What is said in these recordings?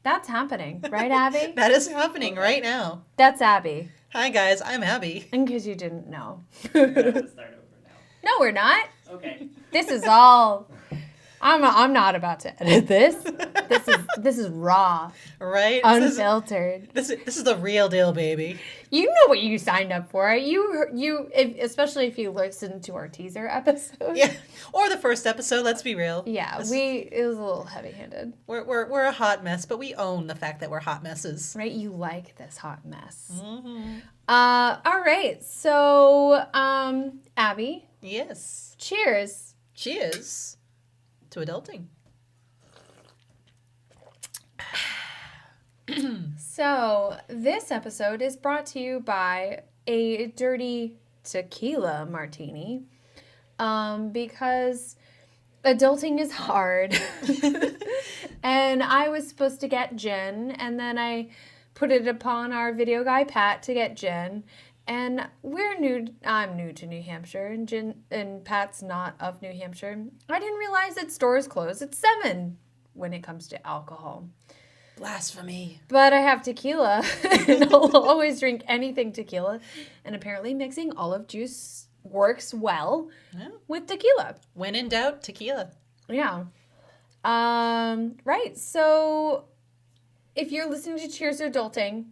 That's happening, right, Abby? That is happening right now. That's Abby. Hi, guys. I'm Abby. In case you didn't know. We're gonna have to start over now. No, we're not. Okay. This is all. I'm not about to edit this. This is raw, Right? unfiltered. This is the real deal, baby. You know what you signed up for. Especially if you listened to our teaser episode. Yeah. Or the first episode, let's be real. Yeah, it was a little heavy-handed. We're a hot mess, but we own the fact that we're hot messes. Right? You like this hot mess. Mm-hmm. All right. So, Abby, Yes. cheers. Cheers to adulting. So, this episode is brought to you by a dirty tequila martini, because adulting is hard. And I was supposed to get gin, and then I put it upon our video guy, Pat, to get gin. And I'm new to New Hampshire, and Pat's not of New Hampshire. I didn't realize that stores close at 7 when it comes to alcohol. Blasphemy. But I have tequila, and I'll always drink anything tequila. And apparently mixing olive juice works well with tequila. When in doubt, tequila. Yeah. Right. So if you're listening to Cheers to Adulting,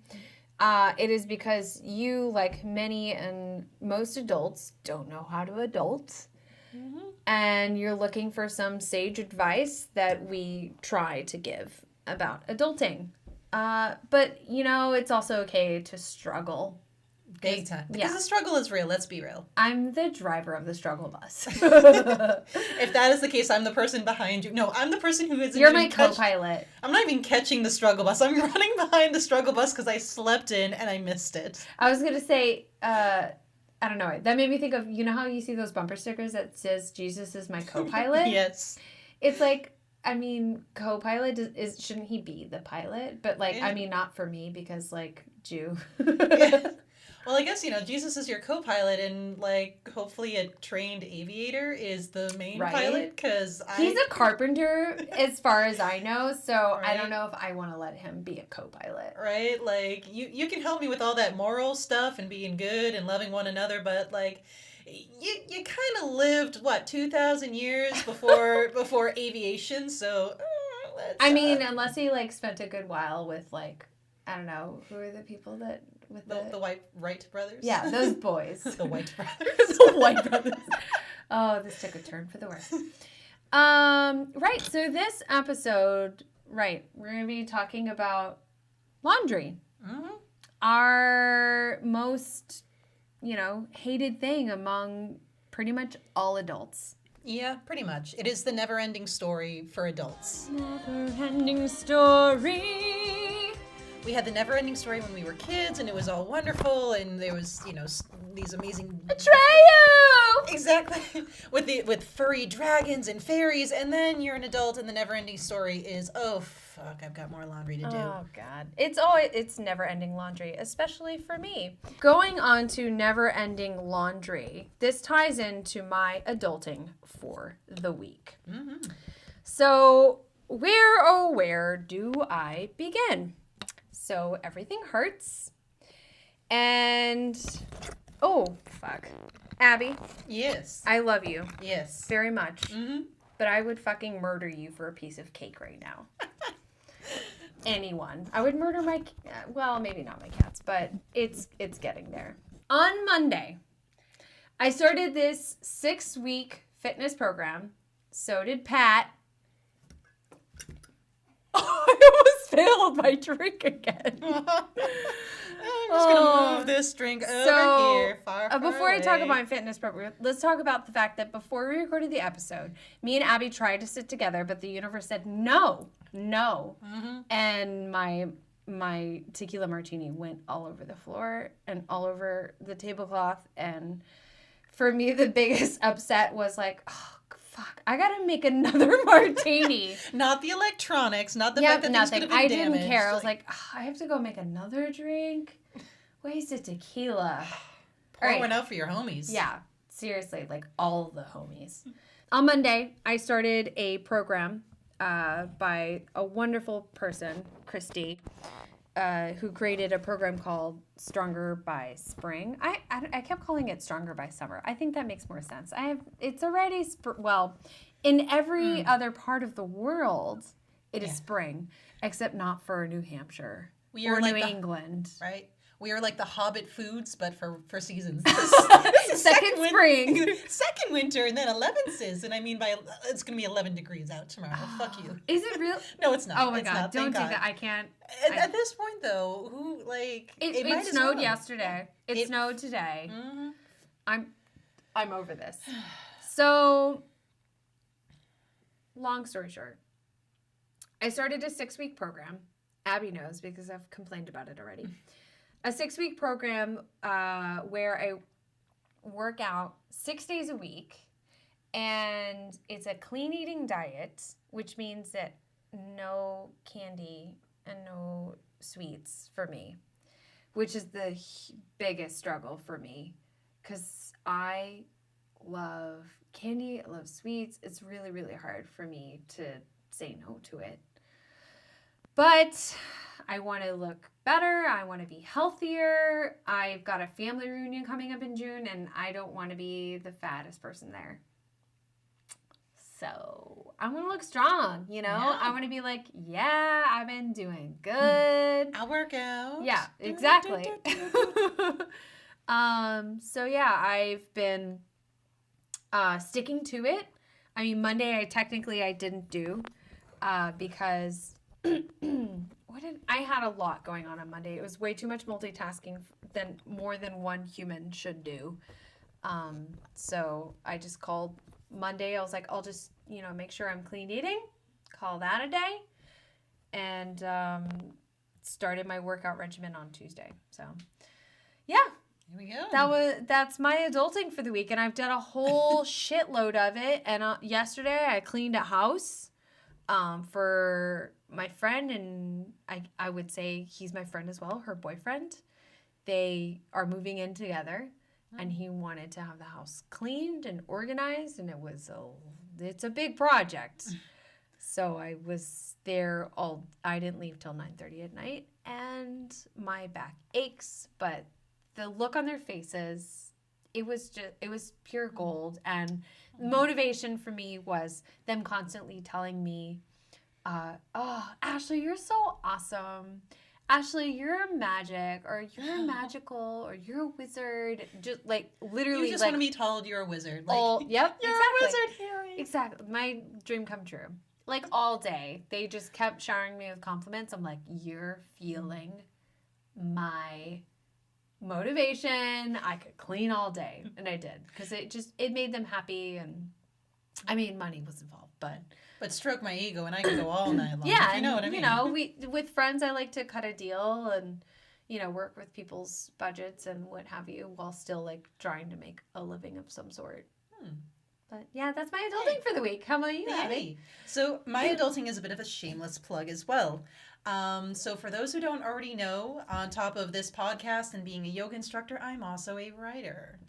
it is because you, like many and most adults, don't know how to adult. Mm-hmm. And you're looking for some sage advice that we try to give about adulting. But, it's also okay to struggle. Big time. Because the struggle is real. Let's be real. I'm the driver of the struggle bus. If that is the case, I'm the person behind you. No, I'm the person who isn't. You're my co-pilot. I'm not even catching the struggle bus. I'm running behind the struggle bus because I slept in and I missed it. I was going to say, I don't know. That made me think of, how you see those bumper stickers that says Jesus is my co-pilot? Yes. It's like, co-pilot shouldn't he be the pilot? But not for me because Jew. Yeah. Well, I guess, Jesus is your co-pilot and hopefully a trained aviator is the main pilot because he's a carpenter as far as I know, so right? I don't know if I want to let him be a co-pilot. Right? You can help me with all that moral stuff and being good and loving one another, but you kind of lived 2,000 years before aviation, so unless he spent a good while with I don't know, who are the people that with the White Wright brothers? Yeah, those boys. The White brothers. The White brothers. Oh, this took a turn for the worse. Right, so this episode, we're going to be talking about laundry. Mm-hmm. Our most, hated thing among pretty much all adults. Yeah, pretty much. It is the never-ending story for adults. Never-ending story. We had the never-ending story when we were kids, and it was all wonderful, and there was, these amazing... Atreyu! Exactly. With furry dragons and fairies, and then you're an adult, and the never-ending story is, oh, fuck, I've got more laundry to do. Oh, God. It's never-ending laundry, especially for me. Going on to never-ending laundry, this ties into my adulting for the week. Mm-hmm. So, where do I begin? So everything hurts. And, oh, fuck. Abby. Yes. I love you. Yes. Very much. Mm-hmm. But I would fucking murder you for a piece of cake right now. Anyone. I would murder maybe not my cats, but it's getting there. On Monday, I started this 6-week fitness program. So did Pat. I almost failed my drink again. I'm just going to move this drink over here far before away. I talk about my fitness program, let's talk about the fact that before we recorded the episode, me and Abby tried to sit together, but the universe said no. Mm-hmm. And my tequila martini went all over the floor and all over the tablecloth. And for me, the biggest upset was fuck, I gotta make another martini. Not the electronics, not the fact that things could have been damaged. I didn't care. I was I have to go make another drink. Wasted tequila. Pour one out for your homies. Yeah, seriously, all the homies. On Monday, I started a program by a wonderful person, Christy, who created a program called Stronger by Spring. I kept calling it Stronger by Summer. I think that makes more sense. It's already in every other part of the world, it is spring, except not for New Hampshire or New England. Right. We are like the Hobbit foods, but for seasons. Second spring. Second winter, and then 11th and I mean it's going to be 11 degrees out tomorrow. Fuck you. Is it real? No, it's not. Oh my it's God. Not. Don't Thank do God. that. I can't. At this point, though, who, like... It snowed yesterday. It snowed today. Mm-hmm. I'm over this. So, long story short, I started a 6-week program. Abby knows because I've complained about it already. A 6-week program where I work out 6 days a week, and it's a clean eating diet, which means that no candy and no sweets for me, which is the biggest struggle for me because I love candy, I love sweets. It's really, really hard for me to say no to it. But I want to look better. I want to be healthier. I've got a family reunion coming up in June, and I don't want to be the fattest person there. So I want to look strong, you know? Yeah. I want to be like, yeah, I've been doing good. I'll work out. Yeah, exactly. So yeah, I've been sticking to it. I mean, Monday I didn't do because I had a lot going on Monday. It was way too much multitasking than more than one human should do. So I just called Monday. I was like, I'll just, make sure I'm clean eating, call that a day, and started my workout regimen on Tuesday. So yeah. Here we go. That's my adulting for the week, and I've done a whole shitload of it. And yesterday I cleaned a house for my friend, and I would say he's my friend as well, her boyfriend. They are moving in together, and he wanted to have the house cleaned and organized, and it's a big project. So I was there I didn't leave till 9:30 at night, and my back aches, but the look on their faces, it was pure gold. And motivation for me was them constantly telling me, oh, Ashley, you're so awesome. Ashley, you're magic, or you're magical, or you're a wizard. Just like literally, you just want to be told you're a wizard. Yep, you're exactly. a wizard, Harry. Exactly, my dream come true. Like all day, they just kept showering me with compliments. I'm like, you're feeling my motivation. I could clean all day, and I did because it made them happy, and I mean, money was involved, but stroke my ego, and I could go all night long. Yeah, you know what I mean. We with friends, I like to cut a deal and work with people's budgets and what have you, while still like trying to make a living of some sort. But yeah, that's my adulting for the week. How about you, Abby? So my adulting is a bit of a shameless plug as well. So for those who don't already know, on top of this podcast and being a yoga instructor, I'm also a writer.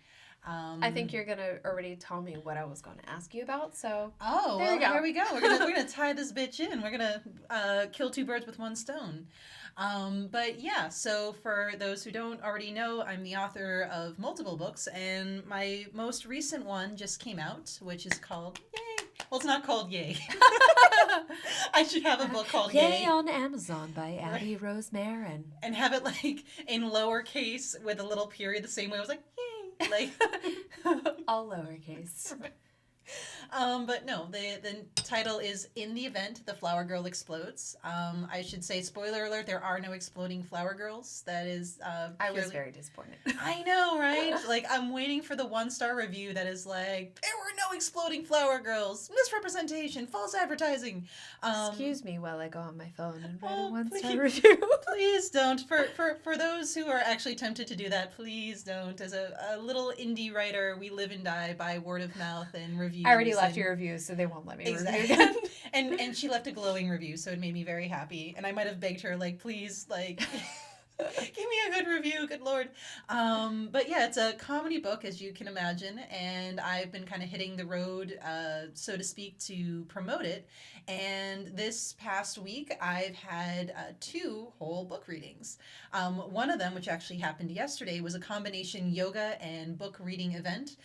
I think you're gonna already tell me what I was going to ask you about. So here we go. We're gonna tie this bitch in. We're gonna kill two birds with one stone. But yeah, so for those who don't already know, I'm the author of multiple books, and my most recent one just came out, which is called Yay. Well, it's not called Yay. I should have a book called Yay. Yay on Amazon by Abby Rose Marin. And have it like in lowercase with a little period, the same way I was like, yay. Like all lowercase. But no, the title is In the Event the Flower Girl Explodes. I should say, spoiler alert, there are no exploding flower girls. That is I was very disappointed. I know, right? Like, I'm waiting for the 1-star review that is like, there were no exploding flower girls, misrepresentation, false advertising. Excuse me while I go on my phone and write a 1-star review. Please don't. For those who are actually tempted to do that, please don't. As a little indie writer, we live and die by word of mouth and reviews. I already left your review, so they won't let me review again. and she left a glowing review, so it made me very happy. And I might have begged her, like, please, like, Give me a good review, good Lord. But yeah, it's a comedy book, as you can imagine, and I've been kind of hitting the road, so to speak, to promote it. And this past week, I've had 2 whole book readings. One of them, which actually happened yesterday, was a combination yoga and book reading event.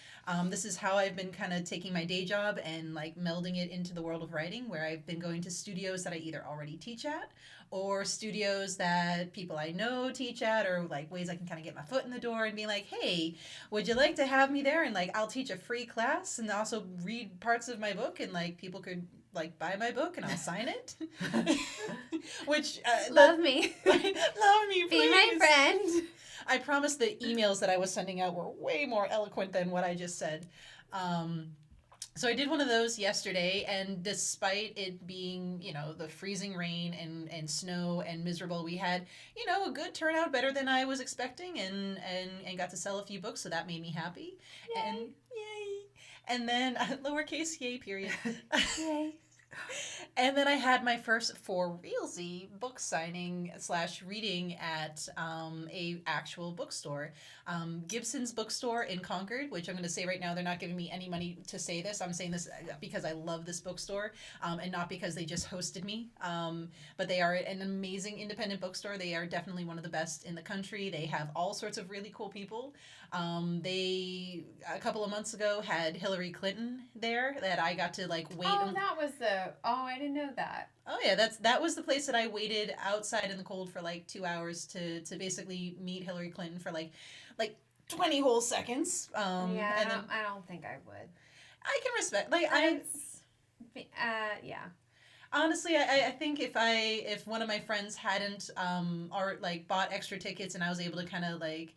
This is how I've been kind of taking my day job and like melding it into the world of writing, where I've been going to studios that I either already teach at or studios that people I know teach at, or like ways I can kind of get my foot in the door and be like, hey, would you like to have me there? And like, I'll teach a free class and also read parts of my book, and like people could like buy my book and I'll sign it. Which Love me. Love me, please. Be my friend. I promise the emails that I was sending out were way more eloquent than what I just said. So I did one of those yesterday, and despite it being, the freezing rain and snow and miserable, we had, a good turnout, better than I was expecting, and got to sell a few books, so that made me happy. Yay. And yay. And then lowercase yay period. Yay. And then I had my first for realsy book signing / reading at a actual bookstore, Gibson's bookstore in Concord, which I'm going to say right now, they're not giving me any money to say this. I'm saying this because I love this bookstore, and not because they just hosted me. But they are an amazing independent bookstore. They are definitely one of the best in the country. They have all sorts of really cool people. They a couple of months ago had Hillary Clinton there that I got to like wait. Oh, that was I didn't know that. Oh yeah, that was the place that I waited outside in the cold for like 2 hours to basically meet Hillary Clinton for like 20 whole seconds. Yeah, and I don't think I would. I can respect yeah. Honestly, I think if one of my friends hadn't or like bought extra tickets and I was able to kind of like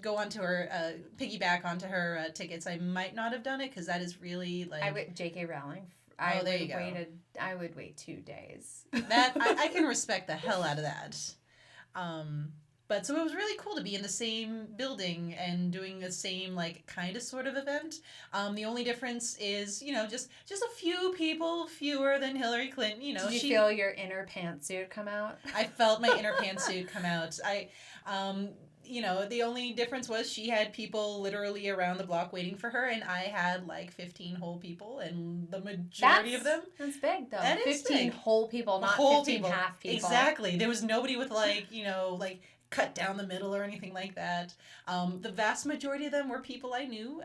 go onto her piggyback onto her tickets, I might not have done it, because that is really like I would J.K. Rowling. There you go. I would wait 2 days. That I can respect the hell out of that. But so it was really cool to be in the same building and doing the same like kind of sort of event. The only difference is, just a few people fewer than Hillary Clinton. Did you feel your inner pantsuit come out? I felt my inner pantsuit come out. The only difference was she had people literally around the block waiting for her, and I had like 15 whole people, and the majority of them. That's big, though. That is 15 big. Whole people, not whole 15 half people. Exactly. There was nobody with like, like cut down the middle or anything like that. The vast majority of them were people I knew.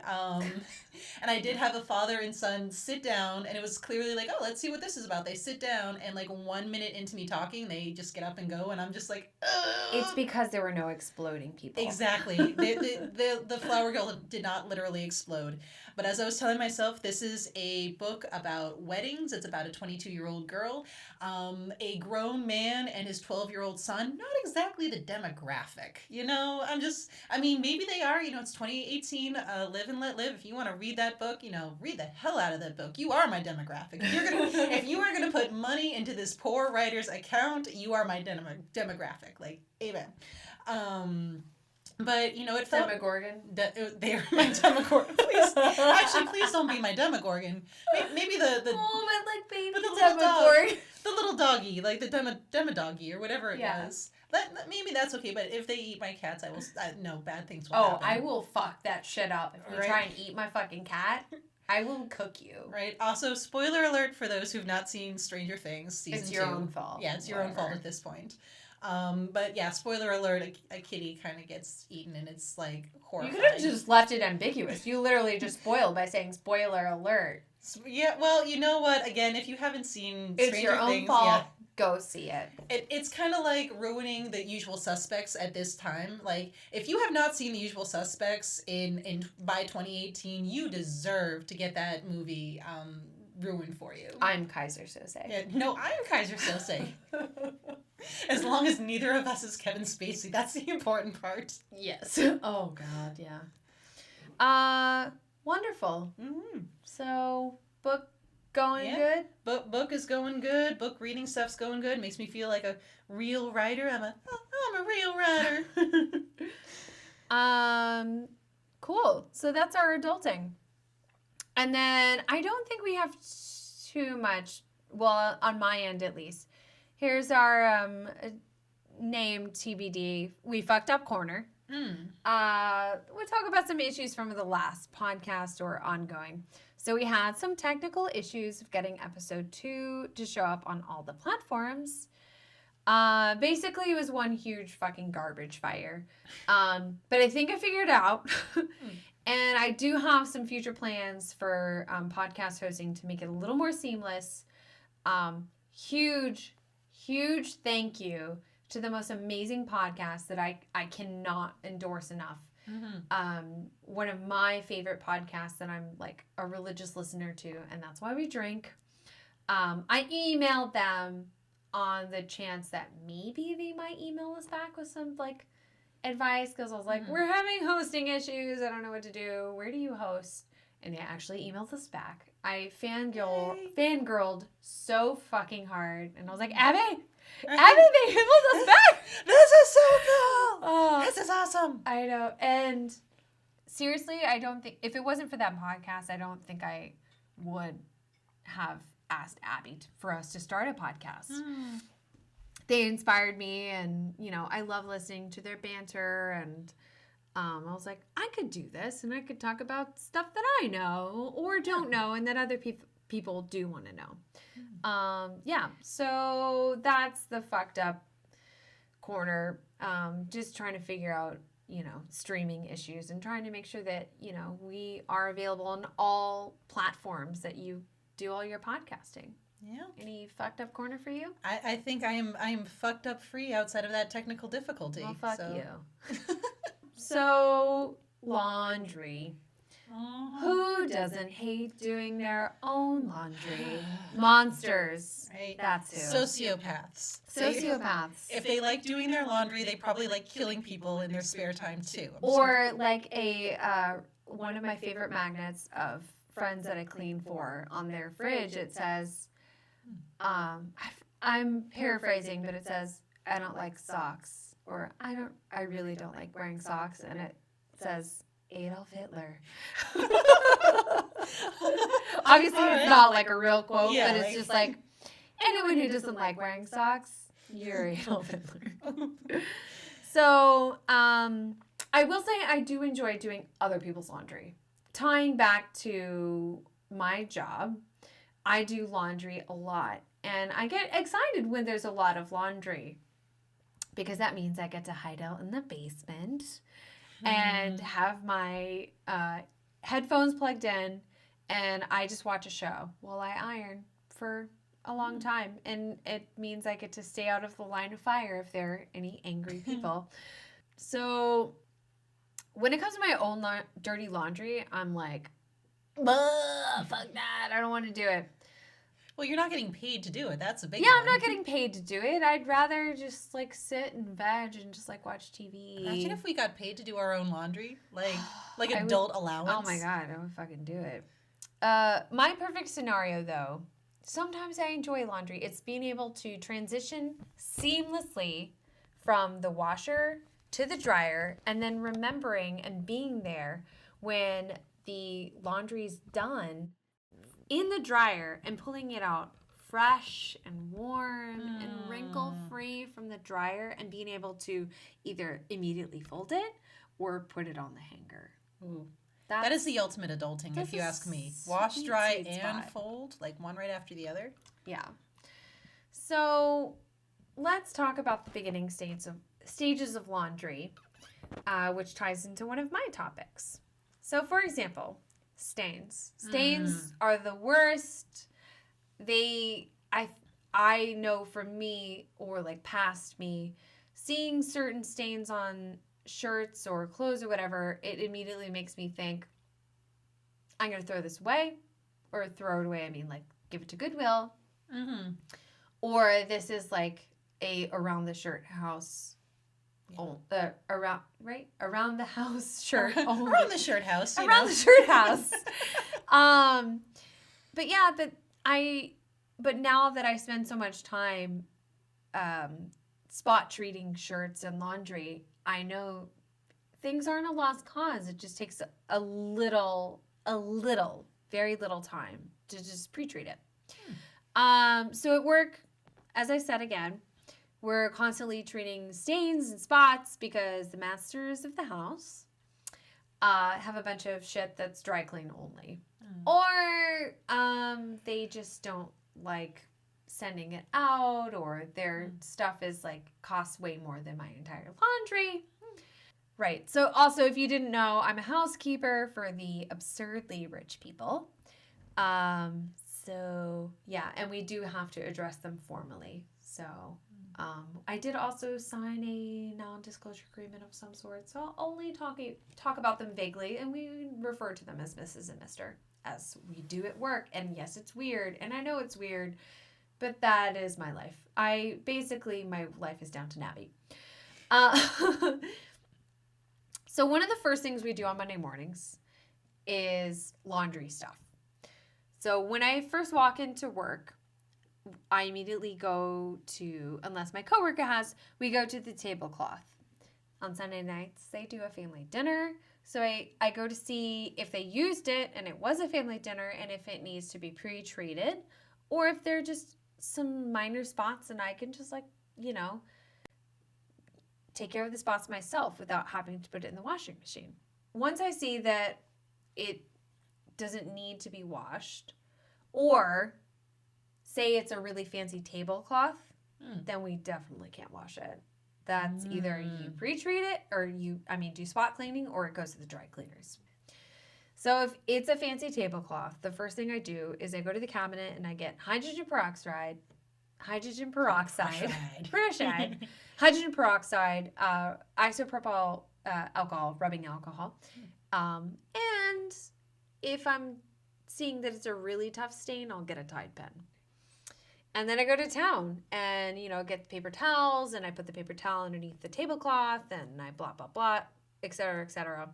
And I did have a father and son sit down, and it was clearly like, oh, let's see what this is about. They sit down, and like 1 minute into me talking, they just get up and go, and I'm just like, ugh. It's because there were no exploding people. Exactly. The flower girl did not literally explode. But as I was telling myself, this is a book about weddings. It's about a 22-year-old girl, a grown man and his 12-year-old son. Not exactly the demographic, maybe they are, it's 2018, live and let live. If you want to read that book, read the hell out of that book. You are my demographic. If you are going to put money into this poor writer's account, you are my demographic. Like, amen. But, it felt... Demogorgon? They are my Demogorgon. Please don't be my Demogorgon. Maybe the Oh, but like baby the little Demogorgon. dog, the little doggy, like the Demodoggy or whatever it was. Maybe that's okay, but if they eat my cats, I will... no, bad things will happen. I will fuck that shit up. If you try and eat my fucking cat, I will cook you. Right. Also, spoiler alert for those who've not seen Stranger Things season 2. It's your own fault. Yeah, it's your own fault at this point. But yeah, spoiler alert, a kitty kind of gets eaten, and it's like horrifying. You could have just left it ambiguous. You literally just spoiled by saying spoiler alert. Yeah, well, you know what? Again, if you haven't seen Stranger Things... It's your own fault. Yeah. Go see it. It's kind of like ruining The Usual Suspects at this time. Like, if you have not seen The Usual Suspects by 2018, you deserve to get that movie ruined for you. I'm Kaiser Sose. Yeah, no, I'm Kaiser Sose. As long as neither of us is Kevin Spacey, that's the important part. Yes. Oh God, yeah. Wonderful. Mm-hmm. So, book going good? Book is going good. Book reading stuff's going good. Makes me feel like a real writer. I'm a real writer. Cool. So that's our adulting. And then I don't think we have too much, well, on my end at least. Here's our name TBD. We fucked up corner. We'll talk about some issues from the last podcast or ongoing. So we had some technical issues of getting episode 2 to show up on all the platforms. Basically, it was one huge fucking garbage fire. But I think I figured it out. And I do have some future plans for podcast hosting to make it a little more seamless. Huge thank you to the most amazing podcast that I cannot endorse enough. One of my favorite podcasts that I'm like a religious listener to, and that's why we drink. I emailed them on the chance that maybe they might email us back with some like advice, because I was like, we're having hosting issues. I don't know what to do. Where do you host? And they actually emailed us back. I fangirled so fucking hard, and I was like, Abby, they emailed us back. This is so cool. This is awesome. I know. And seriously, I don't think, if it wasn't for that podcast, I don't think I would have asked Abby for us to start a podcast. They inspired me, and, you know, I love listening to their banter, and I was like, I could do this, and I could talk about stuff that I know or don't know and that other people do want to know. So that's the fucked up corner. Just trying to figure out, you know, streaming issues and trying to make sure that, you know, we are available on all platforms that you do all your podcasting. Yeah. Any fucked up corner for you? I think I am fucked up free outside of that technical difficulty. Well, fuck you. So, laundry. Who doesn't hate doing their own laundry? Monsters. Right. That's who. Sociopaths. Sociopaths. If they like doing their laundry, they probably like killing people in their spare time too. Or like one of my favorite magnets of friends that I clean for, on their fridge, it says, I'm paraphrasing, but it says, I don't like socks. Or I really don't like wearing socks, and it says Adolf Hitler. Obviously, it's not like a real quote, but it's just like, anyone who doesn't like wearing socks, you're Adolf Hitler. So, I will say I do enjoy doing other people's laundry. Tying back to my job, I do laundry a lot, and I get excited when there's a lot of laundry, because that means I get to hide out in the basement and have my headphones plugged in, and I just watch a show while I iron for a long time. And it means I get to stay out of the line of fire if there are any angry people. So when it comes to my own dirty laundry, I'm like, fuck that. I don't want to do it. Well, you're not getting paid to do it. That's a big one. one. I'm not getting paid to do it. I'd rather just like sit and veg and just like watch TV. Imagine if we got paid to do our own laundry, like adult allowance. Oh my God, I would fucking do it. My perfect scenario, though, sometimes I enjoy laundry. It's being able to transition seamlessly from the washer to the dryer, and then remembering and being there when the laundry's done in the dryer and pulling it out fresh and warm and wrinkle-free from the dryer, and being able to either immediately fold it or put it on the hanger. Ooh. That is the ultimate adulting, if you ask me. Wash, dry, and fold, like one right after the other. Yeah. So let's talk about the beginning stages of laundry, which ties into one of my topics. So, for example, stains. Stains are the worst. I know from me, or like past me, seeing certain stains on shirts or clothes or whatever, it immediately makes me think, I'm going to throw this away. Or throw it away, I mean like give it to Goodwill. Or this is like a around the shirt house. Yeah. Around the house shirt. Around the shirt house. The shirt house. But now that I spend so much time spot treating shirts and laundry, I know things aren't a lost cause. It just takes a little, very little time to just pre-treat it. So at work, as I said again, We're constantly treating stains and spots because the masters of the house have a bunch of shit that's dry clean only. Or they just don't like sending it out, or their stuff is like costs way more than my entire laundry. Right. So also, if you didn't know, I'm a housekeeper for the absurdly rich people. So yeah, and we do have to address them formally. So I did also sign a non-disclosure agreement of some sort. So I'll only talk about them vaguely, and we refer to them as Mrs. and Mr. as we do at work. And yes, it's weird, and I know it's weird, but that is my life. My life is down to Nabby. So one of the first things we do on Monday mornings is laundry stuff. So when I first walk into work, I immediately go to, unless my coworker has, we go to the tablecloth. On Sunday nights, they do a family dinner. So I go to see if they used it and it was a family dinner, and if it needs to be pre-treated, or if they're just some minor spots and I can just take care of the spots myself without having to put it in the washing machine. Once I see that it doesn't need to be washed, or say it's a really fancy tablecloth, then we definitely can't wash it. That's either you pre-treat it or do spot cleaning, or it goes to the dry cleaners. So if it's a fancy tablecloth, the first thing I do is I go to the cabinet and I get hydrogen peroxide, hydrogen peroxide, isopropyl alcohol, rubbing alcohol. And if I'm seeing that it's a really tough stain, I'll get a Tide pen. And then I go to town and, get the paper towels, and I put the paper towel underneath the tablecloth, and I blah, blah, blah, et cetera, et cetera.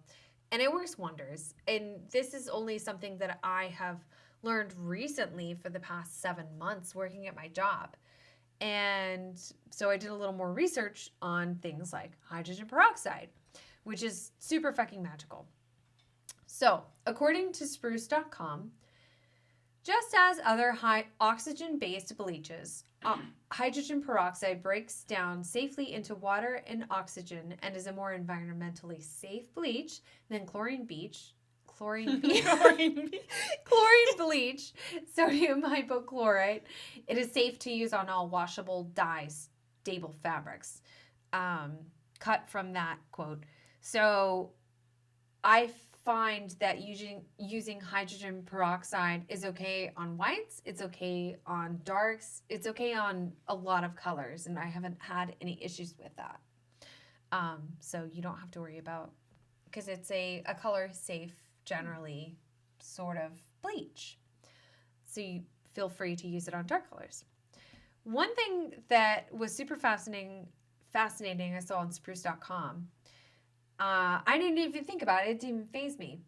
And it works wonders. And this is only something that I have learned recently for the past 7 months working at my job. And so I did a little more research on things like hydrogen peroxide, which is super fucking magical. So according to spruce.com, just as other high oxygen-based bleaches, hydrogen peroxide breaks down safely into water and oxygen and is a more environmentally safe bleach than chlorine bleach, sodium hypochlorite. It is safe to use on all washable dyes, stable fabrics. Cut from that quote. So I find that using hydrogen peroxide is okay on whites, it's okay on darks, it's okay on a lot of colors, and I haven't had any issues with that. So you don't have to worry about, because it's a color safe, generally, sort of bleach. So you feel free to use it on dark colors. One thing that was super fascinating I saw on spruce.com, I didn't even think about it. It didn't even faze me.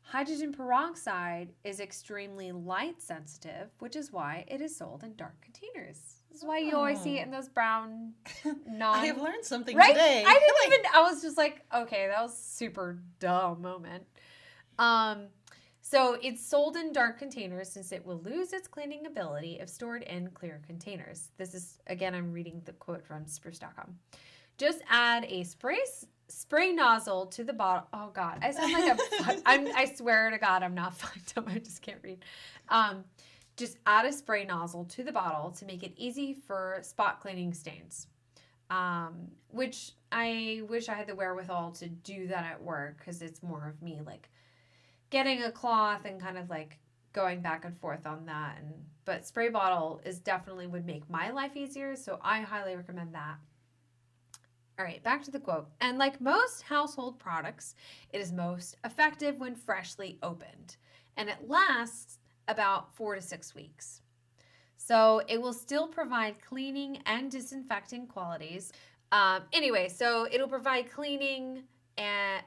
Hydrogen peroxide is extremely light sensitive, which is why it is sold in dark containers. This is why you always see it in those brown I have learned something right? today. I was just like, okay, that was super dumb moment. So it's sold in dark containers since it will lose its cleaning ability if stored in clear containers. This is, again, I'm reading the quote from spruce.com. Just add a spray nozzle to the bottle. Oh God, I sound like I swear to God, I'm not fucked up. I just can't read. Just add a spray nozzle to the bottle to make it easy for spot cleaning stains. Which I wish I had the wherewithal to do that at work, because it's more of me like getting a cloth and kind of like going back and forth on that. But spray bottle definitely would make my life easier, so I highly recommend that. All right, back to the quote. And like most household products, it is most effective when freshly opened, and it lasts about 4 to 6 weeks. So it will still provide cleaning and disinfecting qualities. So it'll provide cleaning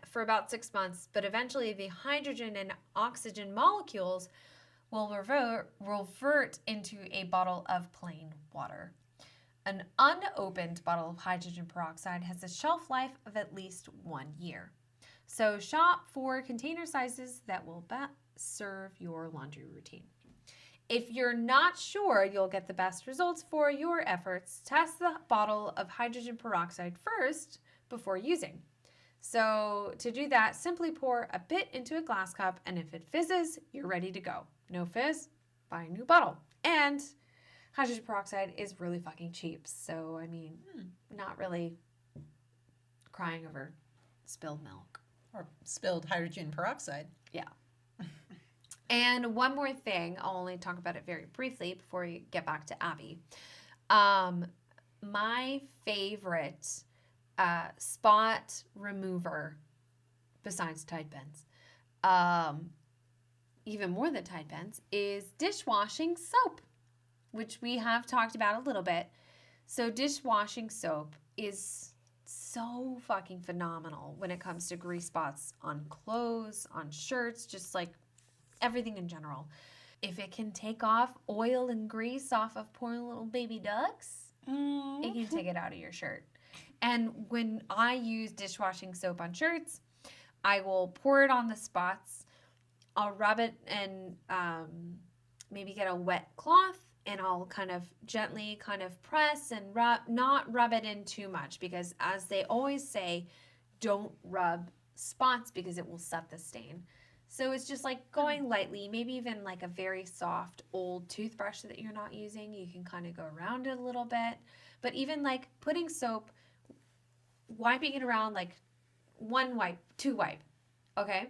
for about 6 months, but eventually the hydrogen and oxygen molecules will revert into a bottle of plain water. An unopened bottle of hydrogen peroxide has a shelf life of at least 1 year. So shop for container sizes that will best serve your laundry routine. If you're not sure you'll get the best results for your efforts, test the bottle of hydrogen peroxide first before using. So to do that, simply pour a bit into a glass cup, and if it fizzes, you're ready to go. No fizz, buy a new bottle. And hydrogen peroxide is really fucking cheap. So, I mean, not really crying over spilled milk. Or spilled hydrogen peroxide. Yeah. And one more thing, I'll only talk about it very briefly before we get back to Abby. My favorite spot remover, besides Tide Pens, even more than Tide Pens, is dishwashing soap, which we have talked about a little bit. So dishwashing soap is so fucking phenomenal when it comes to grease spots on clothes, on shirts, just like everything in general. If it can take off oil and grease off of poor little baby ducks, it can take it out of your shirt. And when I use dishwashing soap on shirts, I will pour it on the spots. I'll rub it and maybe get a wet cloth, and I'll kind of gently kind of press and rub, not rub it in too much, because as they always say, don't rub spots because it will set the stain. So it's just like going lightly, maybe even like a very soft old toothbrush that you're not using. You can kind of go around it a little bit. But even like putting soap, wiping it around like one wipe, two wipe, okay?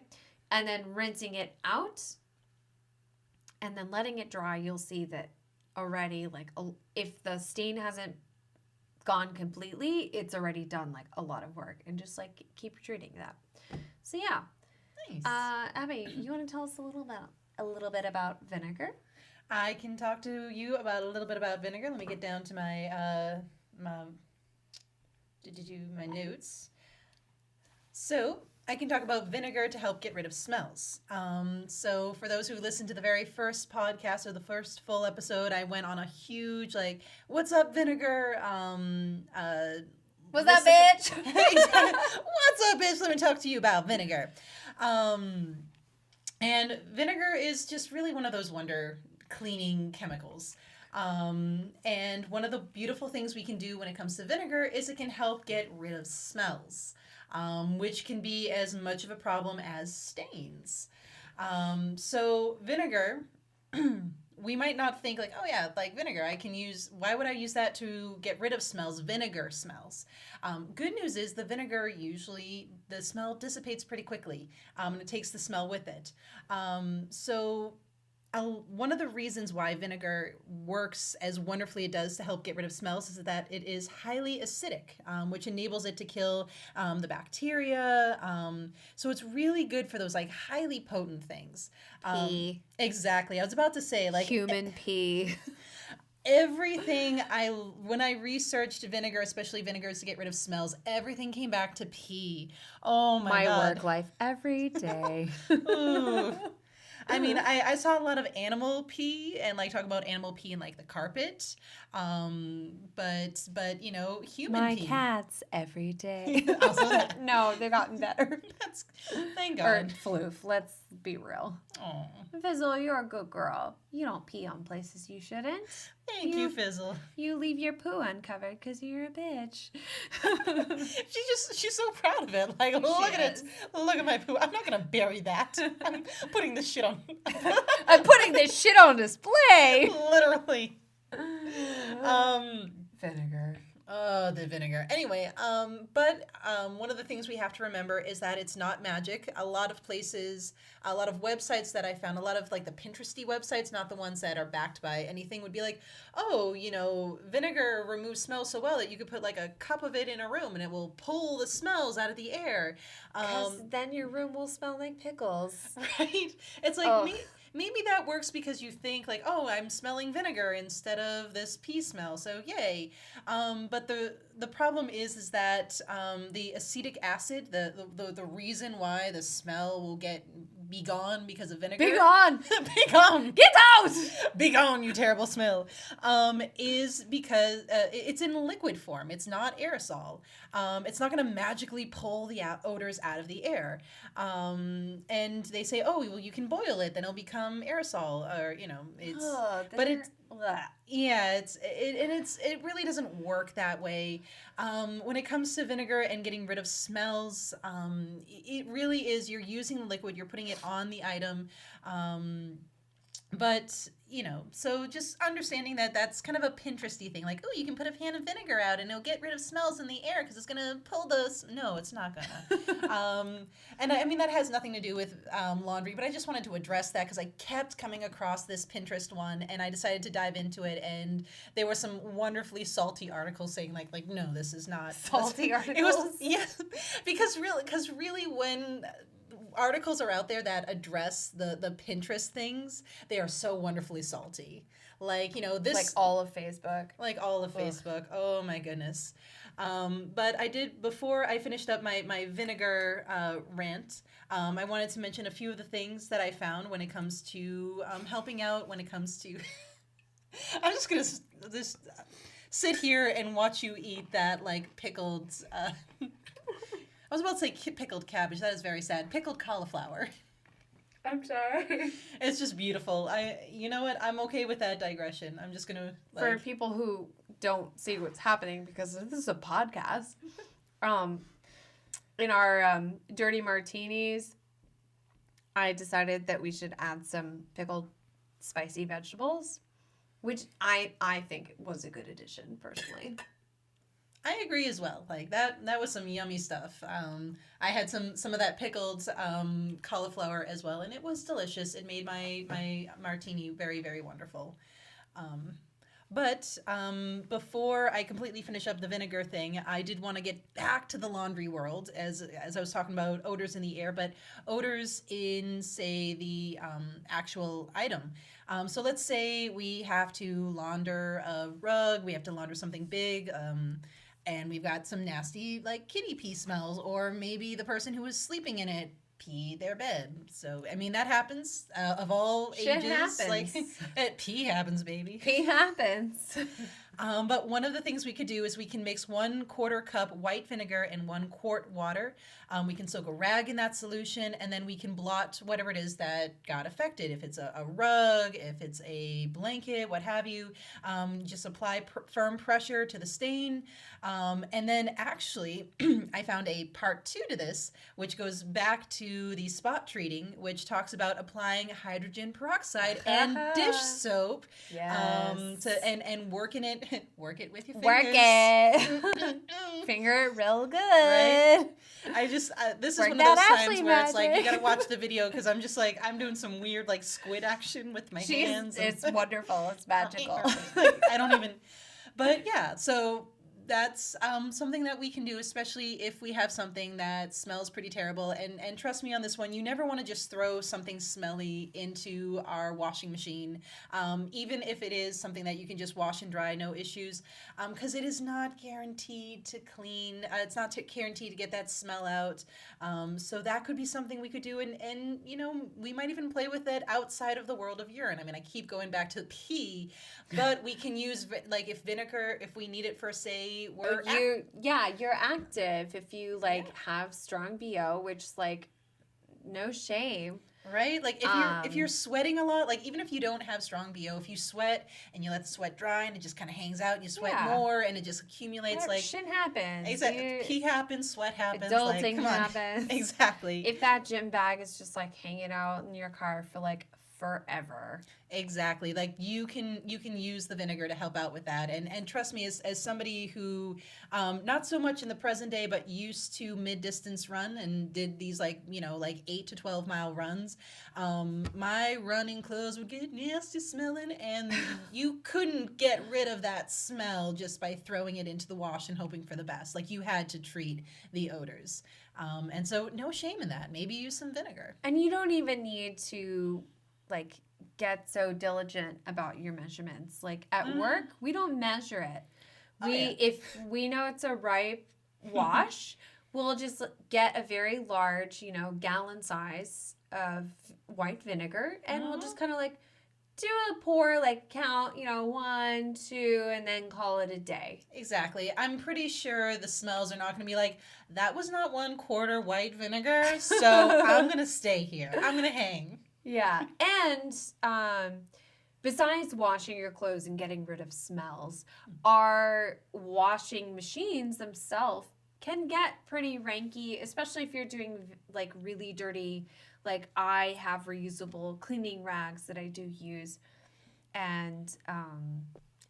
And then rinsing it out and then letting it dry, you'll see that already, like if the stain hasn't gone completely, it's already done like a lot of work, and just like keep treating that. So yeah. Nice. Abby, you want to tell us a little bit about vinegar? I can talk to you about a little bit about vinegar. Let me get down to my my notes. So I can talk about vinegar to help get rid of smells. So for those who listened to the very first podcast or the first full episode, I went on a huge like, "What's up, vinegar?" What's up, bitch? What's up, bitch? Let me talk to you about vinegar. And vinegar is just really one of those wonder cleaning chemicals. And one of the beautiful things we can do when it comes to vinegar is it can help get rid of smells, which can be as much of a problem as stains. So vinegar, we might not think like, oh yeah, like vinegar, why would I use that to get rid of smells? Vinegar smells. Good news is the vinegar usually, the smell dissipates pretty quickly, and it takes the smell with it. One of the reasons why vinegar works as wonderfully it does to help get rid of smells is that it is highly acidic, which enables it to kill the bacteria. So it's really good for those like highly potent things. Pee. Exactly. I was about to say like human pee. Everything when I researched vinegar, especially vinegars to get rid of smells, everything came back to pee. Oh my God. My work life every day. Ooh. I mean, I saw a lot of animal pee and like talk about animal pee in like the carpet, but you know, human pee. My cats every day. Also that. No, they've gotten better. That's thank God. Or floof. Let's be real. Oh, Fizzle, you're a good girl. You don't pee on places you shouldn't. thank you, Fizzle. You leave your poo uncovered because you're a bitch. She's so proud of it. Like, look at it. Look at my poo. I'm not gonna bury that. I'm putting this shit on. I'm putting this shit on display. Literally. Vinegar. The vinegar. Anyway, but one of the things we have to remember is that it's not magic. A lot of places, a lot of websites that I found, a lot of like the Pinteresty websites, not the ones that are backed by anything, would be like, oh, you know, vinegar removes smells so well that you could put like a cup of it in a room and it will pull the smells out of the air. Because then your room will smell like pickles. Right? It's like maybe that works because you think like, oh, I'm smelling vinegar instead of this pee smell, so yay. But the problem is that the acetic acid, the reason why the smell will get be gone because of vinegar. Be gone! Be gone! Get out! Be gone, you terrible smell. Is because it's in liquid form. It's not aerosol. It's not going to magically pull the odors out of the air. And they say, oh, well, you can boil it, then it'll become aerosol, or it's. But it's. Yeah, it really doesn't work that way. When it comes to vinegar and getting rid of smells, it really is, you're using the liquid, you're putting it on the item. But, so just understanding that that's kind of a Pinteresty thing. Like, oh, you can put a pan of vinegar out and it'll get rid of smells in the air because it's going to pull those. No, it's not going to. And I mean, that has nothing to do with laundry, but I just wanted to address that because I kept coming across this Pinterest one and I decided to dive into it. And there were some wonderfully salty articles saying like no, this is not. Salty articles? It was, yeah, because really when articles are out there that address the Pinterest things, they are so wonderfully salty. Like, this... Like all of Facebook. Like all of Facebook. Oh, my goodness. But I did, before I finished up my vinegar rant, I wanted to mention a few of the things that I found when it comes to helping out, when it comes to... I'm just going to just sit here and watch you eat that, like, pickled... I was about to say pickled cabbage. That is very sad. Pickled cauliflower. I'm sorry. It's just beautiful. You know what? I'm okay with that digression. I'm just gonna for people who don't see what's happening because this is a podcast. In our dirty martinis, I decided that we should add some pickled spicy vegetables, which I think was a good addition personally. I agree as well. Like that was some yummy stuff. I had some of that pickled cauliflower as well, and it was delicious. It made my martini very, very wonderful. But before I completely finish up the vinegar thing, I did want to get back to the laundry world as I was talking about odors in the air, but odors in, say, the actual item. So let's say we have to launder a rug, we have to launder something big, and we've got some nasty, like, kitty pee smells, or maybe the person who was sleeping in it pee their bed. So, I mean, that happens of all Shit ages. happens. Like, pee happens, baby. Pee happens. But one of the things we could do is we can mix 1/4 cup white vinegar and 1 quart water. We can soak a rag in that solution, and then we can blot whatever it is that got affected. If it's a rug, if it's a blanket, what have you, just apply firm pressure to the stain. And then actually, I found a part 2 to this, which goes back to the spot treating, which talks about applying hydrogen peroxide and dish soap. Yes. And working it. Work it with your fingers. Work it. Finger it real good. Right? I just, this is Work one of those that times Ashley where it's like, you magic. gotta watch the video because I'm just like, I'm doing some weird like squid action with my hands. It's wonderful. It's magical. Like, I don't even, but yeah, so that's something that we can do, especially if we have something that smells pretty terrible. And trust me on this one, you never want to just throw something smelly into our washing machine, even if it is something that you can just wash and dry, no issues, because it is not guaranteed to clean. It's not guaranteed to get that smell out. So that could be something we could do. And we might even play with it outside of the world of urine. I mean, I keep going back to pee, but we can use, like, if vinegar, if we need it for, say, you're active if you have strong BO, which no shame. Right? Like if you're sweating a lot, like even if you don't have strong BO, if you sweat and you let the sweat dry and it just kind of hangs out and you sweat more and it just accumulates, shit happens. Exactly. Pee happens, sweat happens. Adulting come happens. On. Exactly. If that gym bag is just hanging out in your car for forever. Exactly. Like you can use the vinegar to help out with that. And trust me, as somebody who, not so much in the present day, but used to mid-distance run and did these 8 to 12 mile runs, my running clothes would get nasty smelling and you couldn't get rid of that smell just by throwing it into the wash and hoping for the best. Like you had to treat the odors. And so no shame in that. Maybe use some vinegar. And you don't even need to get so diligent about your measurements. At work, we don't measure it. If we know it's a ripe wash, we'll just get a very large, gallon size of white vinegar, and we'll just kind of like do a pour, like count, 1, 2, and then call it a day. Exactly. I'm pretty sure the smells are not going to be like, that was not 1/4 white vinegar, so I'm going to stay here. I'm going to hang. Yeah. And besides washing your clothes and getting rid of smells, our washing machines themselves can get pretty ranky, especially if you're doing like really dirty. Like I have reusable cleaning rags that I do use, and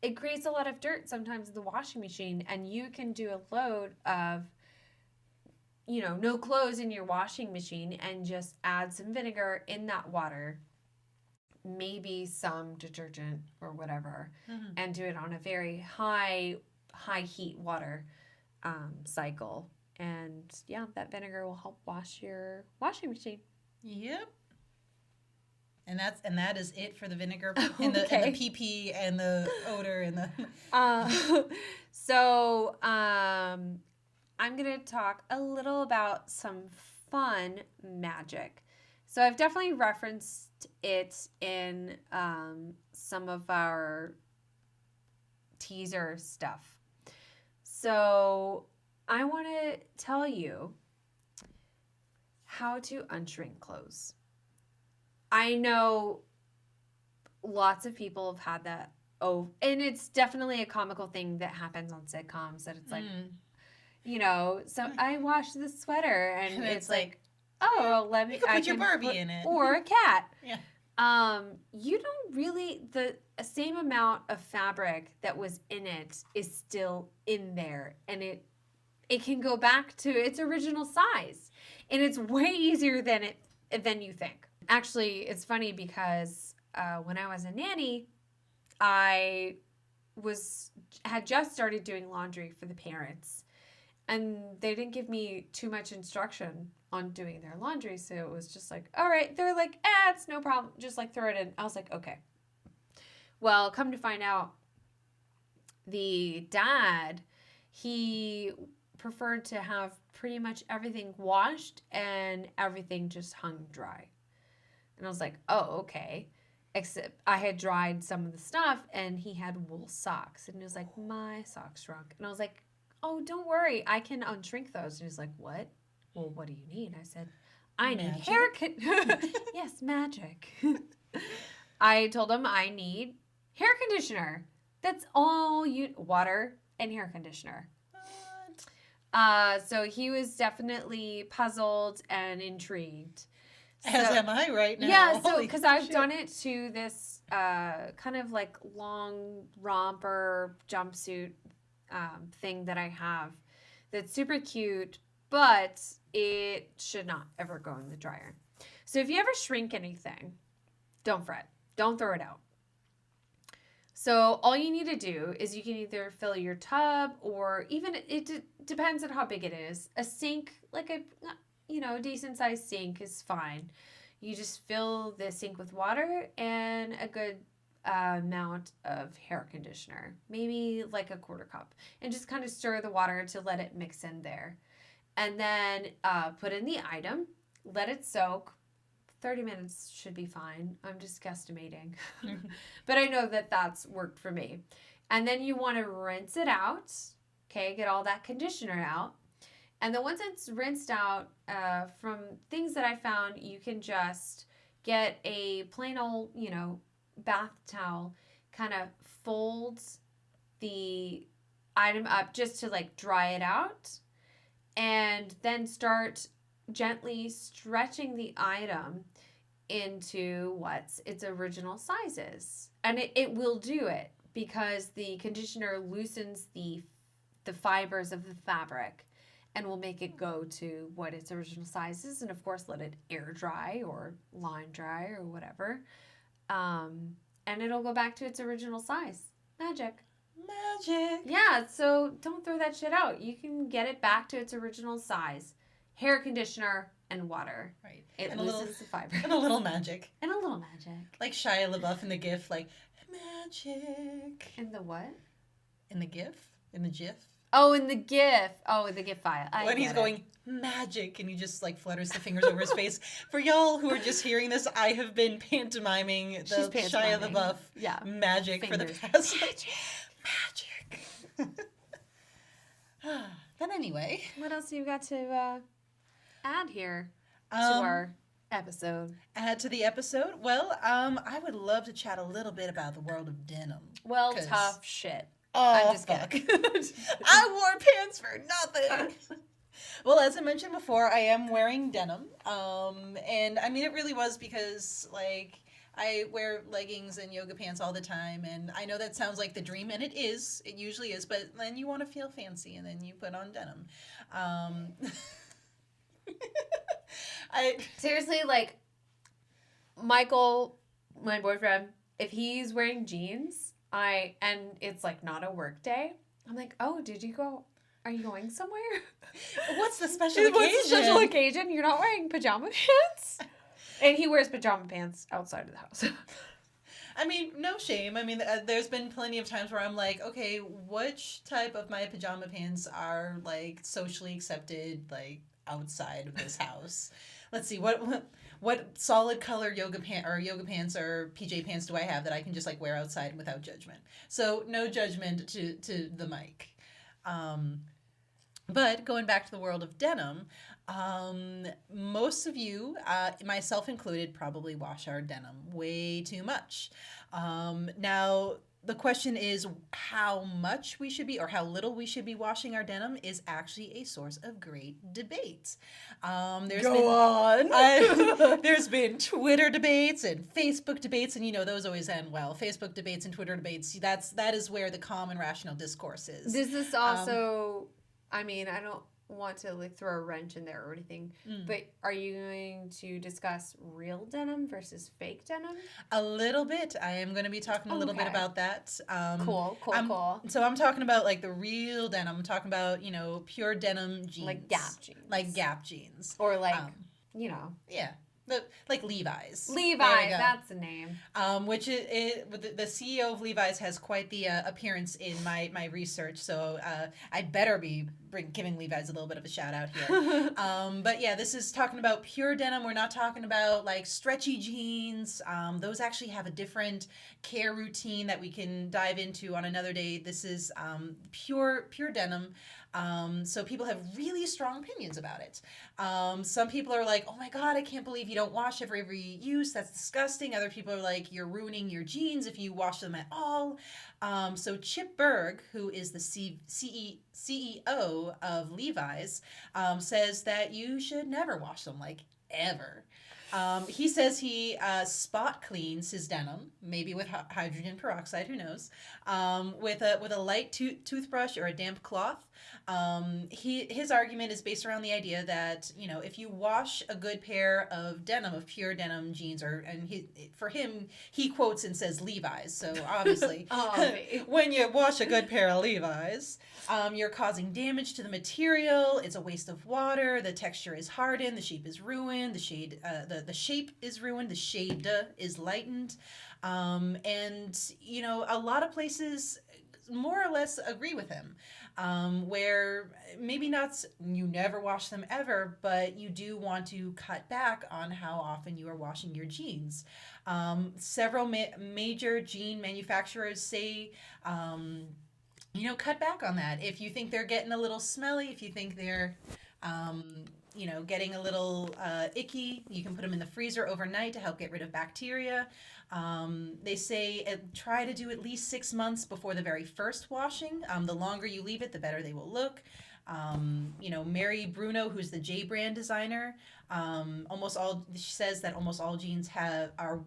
it creates a lot of dirt sometimes in the washing machine, and you can do a load of no clothes in your washing machine and just add some vinegar in that water, maybe some detergent or whatever, and do it on a very high heat water cycle. And yeah, that vinegar will help wash your washing machine. Yep. And that is it for the vinegar and the PP and the odor and the So I'm gonna talk a little about some fun magic. So I've definitely referenced it in some of our teaser stuff. So I want to tell you how to unshrink clothes. I know lots of people have had that. Oh, and it's definitely a comical thing that happens on sitcoms that it's like, so I washed this sweater and it's like, oh, let me. You can put your Barbie in it. Or a cat. Yeah. You don't really, the same amount of fabric that was in it is still in there, and it can go back to its original size, and it's way easier than you think. Actually, it's funny because when I was a nanny, I had just started doing laundry for the parents, and they didn't give me too much instruction on doing their laundry, so it was just like, all right. They're like, it's no problem, just like throw it in. I was like, okay. Well, come to find out, the dad, he preferred to have pretty much everything washed and everything just hung dry. And I was like, oh, okay. Except I had dried some of the stuff, and he had wool socks. And he was like, my socks shrunk. And I was like, oh, don't worry, I can unshrink those. And he's like, what? Well, what do you need? I said, I need hair Yes, magic. I told him I need hair conditioner. That's all water and hair conditioner. So he was definitely puzzled and intrigued. As am I right now. Yeah, so because I've done it to this kind of like long romper jumpsuit thing that I have that's super cute, but it should not ever go in the dryer. So if you ever shrink anything, don't fret. Don't throw it out. So all you need to do is you can either fill your tub, or even it depends on how big it is. A sink, like a decent sized sink is fine. You just fill the sink with water and a good amount of hair conditioner, maybe like a 1/4 cup, and just kind of stir the water to let it mix in there. And then put in the item, let it soak. 30 minutes should be fine. I'm just guesstimating. But I know that that's worked for me. And then you want to rinse it out. Okay, get all that conditioner out. And then once it's rinsed out, from things that I found, you can just get a plain old, bath towel, kind of folds the item up just to like dry it out, and then start gently stretching the item into what's its original sizes. And it will do it because the conditioner loosens the fibers of the fabric and will make it go to what its original size is, and of course let it air dry or line dry or whatever. And it'll go back to its original size. Magic. Yeah, so don't throw that shit out. You can get it back to its original size. Hair conditioner and water. Right. It loosens the fiber. And a little magic. And a little magic. Like Shia LaBeouf in the GIF, like, magic. In the what? In the GIF? In the GIF? Oh, in the GIF. Oh, the GIF file. When he's going, magic, and he just like flutters the fingers over his face. For y'all who are just hearing this, I have been pantomiming the Shia LaBeouf magic for the past magic. But anyway, what else you got to add here to our episode? Add to the episode? Well, I would love to chat a little bit about the world of denim. Well, tough shit. Oh, I'm just fuck. kidding. I wore pants for nothing. Well, as I mentioned before, I am wearing denim. And I mean, it really was because, like, I wear leggings and yoga pants all the time, and I know that sounds like the dream, and it is. It usually is, but then you want to feel fancy, and then you put on denim. Seriously, like, Michael, my boyfriend, if he's wearing jeans, and it's, like, not a work day, I'm like, oh, are you going somewhere? What's the special occasion? What's the special occasion? You're not wearing pajama pants? And he wears pajama pants outside of the house. I mean, no shame. I mean, there's been plenty of times where I'm like, okay, which type of my pajama pants are, like, socially accepted, like, outside of this house? Let's see, what solid color yoga pants or PJ pants do I have that I can just, like, wear outside without judgment? So, no judgment to the mic. But going back to the world of denim, most of you, myself included, probably wash our denim way too much. Now, the question is how much we should be or how little we should be washing our denim is actually a source of great debate. There's been Twitter debates and Facebook debates, and you know those always end well. Facebook debates and Twitter debates, that is where the calm and rational discourse is. Does this also, I mean, I don't want to like throw a wrench in there or anything, but are you going to discuss real denim versus fake denim? A little bit. I am going to be talking a little bit about that. Cool. So I'm talking about like the real denim. I'm talking about, you know, pure denim jeans. Like Gap jeans. Like Gap jeans. Or like, you know. Yeah. Like Levi's. Levi's, that's the name. Which the CEO of Levi's has quite the appearance in my research, so I better be giving Levi's a little bit of a shout out here. But yeah, this is talking about pure denim. We're not talking about like stretchy jeans. Those actually have a different care routine that we can dive into on another day. This is pure denim. So people have really strong opinions about it. Some people are like, oh my God, I can't believe you don't wash every use. That's disgusting. Other people are like, you're ruining your jeans if you wash them at all. So Chip Bergh, who is the CEO of Levi's, says that you should never wash them, like ever. He says he spot cleans his denim, maybe with hydrogen peroxide, who knows, with a light toothbrush or a damp cloth. His argument is based around the idea that, you know, if you wash a good pair of pure denim jeans, for him, he quotes and says Levi's. So obviously, when you wash a good pair of Levi's, you're causing damage to the material. It's a waste of water. The texture is hardened. The shape is ruined. The shape is ruined. The shade is lightened. And, you know, a lot of places more or less agree with him. Where maybe not, you never wash them ever, but you do want to cut back on how often you are washing your jeans. Several major jean manufacturers say, you know, cut back on that. If you think they're getting a little smelly, if you think they're, you know, getting a little icky, you can put them in the freezer overnight to help get rid of bacteria. They say try to do at least 6 months before the very first washing. The longer you leave it, the better they will look. You know, Mary Bruno, who's the J brand designer, she says that almost all jeans are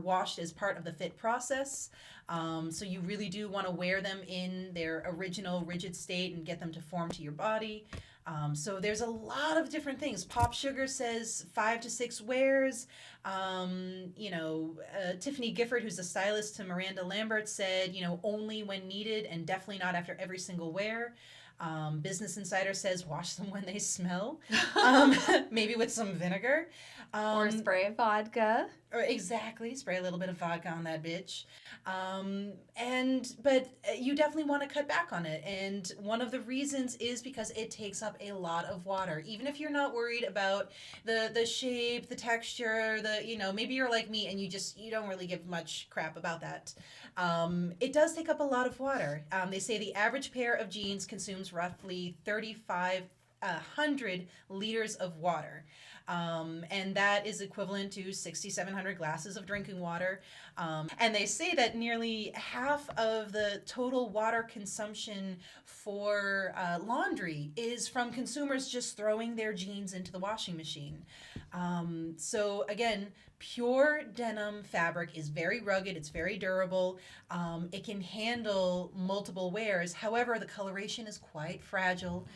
washed as part of the fit process. So you really do want to wear them in their original rigid state and get them to form to your body. So there's a lot of different things. Pop Sugar says 5 to 6 wears. You know, Tiffany Gifford, who's the stylist to Miranda Lambert, said, you know, only when needed and definitely not after every single wear. Business Insider says wash them when they smell, maybe with some vinegar. Or spray of vodka. Or exactly, spray a little bit of vodka on that bitch. But you definitely want to cut back on it. And one of the reasons is because it takes up a lot of water. Even if you're not worried about the shape, the texture, maybe you're like me and you don't really give much crap about that. It does take up a lot of water. They say the average pair of jeans consumes roughly 3,500 liters of water. And that is equivalent to 6,700 glasses of drinking water. And they say that nearly half of the total water consumption for laundry is from consumers just throwing their jeans into the washing machine. So again, pure denim fabric is very rugged, it's very durable, it can handle multiple wears. However, the coloration is quite fragile.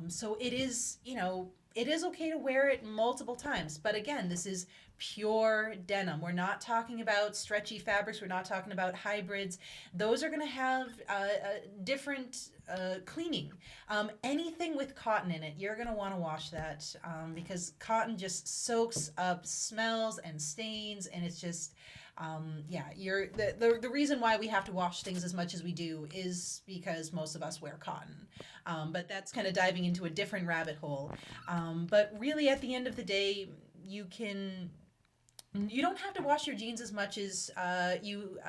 So it is, it is okay to wear it multiple times. But again, this is pure denim. We're not talking about stretchy fabrics. We're not talking about hybrids. Those are going to have different cleaning. Anything with cotton in it, you're going to want to wash that because cotton just soaks up smells and stains, and it's just... the reason why we have to wash things as much as we do is because most of us wear cotton. But that's kind of diving into a different rabbit hole. But really, at the end of the day, you don't have to wash your jeans as much as you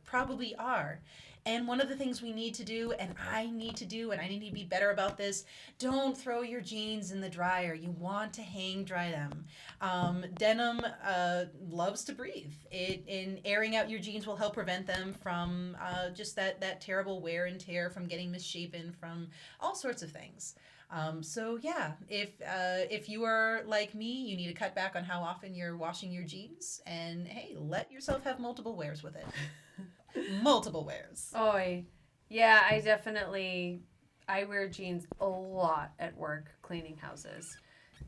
probably are. And one of the things we need to do, and I need to do, and I need to be better about this, don't throw your jeans in the dryer. You want to hang dry them. Denim loves to breathe. In airing out your jeans will help prevent them from just that terrible wear and tear, from getting misshapen, from all sorts of things. So yeah, if you are like me, you need to cut back on how often you're washing your jeans, and hey, let yourself have multiple wears with it. Multiple wears. Oh, yeah, I wear jeans a lot at work, cleaning houses.